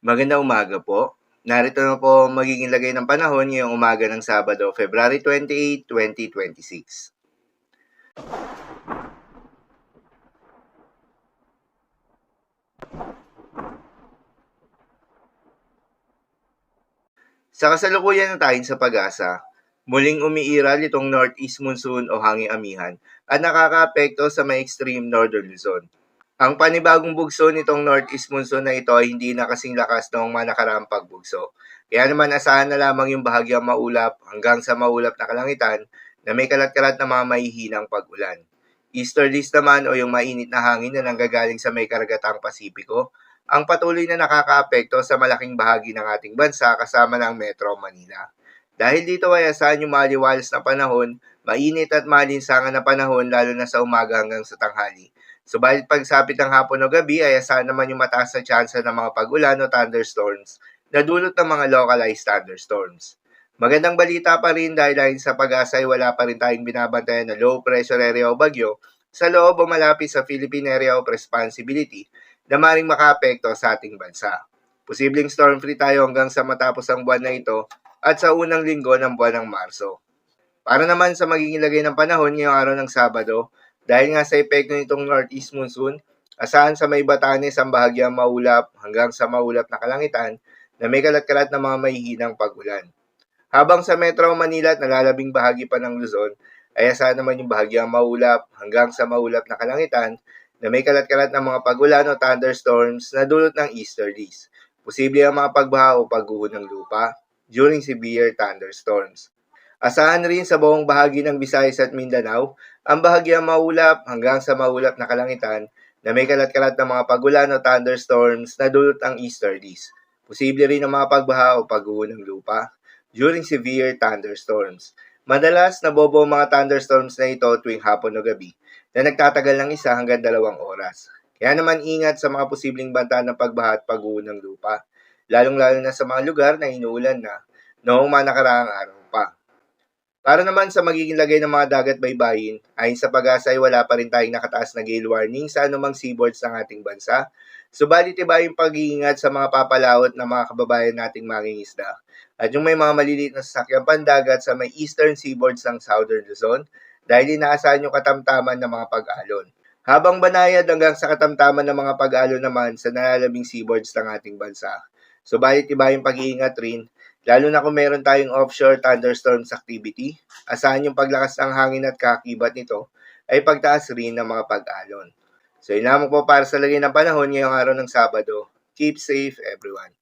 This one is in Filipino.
Magandang umaga po. Narito na po ang magiging lagay ng panahon ngayong umaga ng Sabado, February 28, 2026. Sa kasalukuyan na tayo sa pag-asa, muling umiiral itong northeast monsoon o hanging amihan at nakakaapekto sa may extreme northern Luzon. Ang panibagong bugso nitong northeast monsoon na ito ay hindi na kasing lakas noong mga nakaraang pagbugso. Kaya naman asahan na lamang yung bahagyang maulap hanggang sa maulap na kalangitan na may kalat-kalat na mga mahihinang pag-ulan. Easterlies naman o yung mainit na hangin na nanggagaling sa may karagatang Pasipiko ang patuloy na nakakaapekto sa malaking bahagi ng ating bansa kasama ng Metro Manila. Dahil dito ay asahan yung maliwalas na panahon, mainit at malinsangan na panahon lalo na sa umaga hanggang sa tanghali. Subalit pagsapit ng hapon o gabi ay asahan naman yung mataas na tsansa ng mga pag-ulan o thunderstorms na dulot ng mga localized thunderstorms. Magandang balita pa rin dahil sa pag-asa ay wala pa rin tayong binabantayan na low pressure area o bagyo sa loob o malapit sa Philippine Area of Responsibility na maring makaapekto sa ating bansa. Posibleng storm-free tayo hanggang sa matapos ang buwan na ito at sa unang linggo ng buwan ng Marso. Para naman sa magiging lagay ng panahon ngayong araw ng Sabado, dahil nga sa epekto nitong northeast monsoon, asahan sa may Batanes ang bahagyang maulap hanggang sa maulap na kalangitan na may kalat-kalat na mga mahihinang pag-ulan. Habang sa Metro Manila at nalalabing bahagi pa ng Luzon, ay asahan naman yung bahagyang maulap hanggang sa maulap na kalangitan na may kalat-kalat na mga pag-ulan o thunderstorms na dulot ng easterlies. Posible ang mga pagbaha o pagguho ng lupa during severe thunderstorms. Asahan rin sa buong bahagi ng Visayas at Mindanao ang bahagyang maulap hanggang sa maulap na kalangitan na may kalat-kalat na mga pag-ulan o thunderstorms na dulot ng easterlies. Posible rin ang mga pagbaha o pagguho ng lupa during severe thunderstorms. Madalas nabobo ang mga thunderstorms na ito tuwing hapon o gabi na nagtatagal ng 1 hanggang 2 oras. Kaya naman ingat sa mga posibleng banta ng pagbaha at pagguho ng lupa, lalong-lalo na sa mga lugar na inuulan na noong mga nakaraang araw pa. Para naman sa magiging lagay ng mga dagat baybayin, ayon sa pag-asa ay wala pa rin tayong nakataas na gale warning sa anumang seaboards ng ating bansa. Subalit iba yung pag-iingat sa mga papalaot ng mga kababayan nating mangingisda. At yung may mga maliliit na sasakyang pandagat sa may eastern seaboards ng Southern Luzon dahil inaasahan yung katamtaman ng mga pag-alon. Habang banayad hanggang sa katamtaman ng mga pag-alon naman sa nalalabing seaboards ng ating bansa. Subalit iba yung pag-iingat rin, lalo na kung meron tayong offshore thunderstorms activity, asahan yung paglakas ng hangin at kakibat nito ay pagtaas rin ng mga pag-alon. So yun lamang po para sa lagay ng panahon ngayong araw ng Sabado. Keep safe everyone.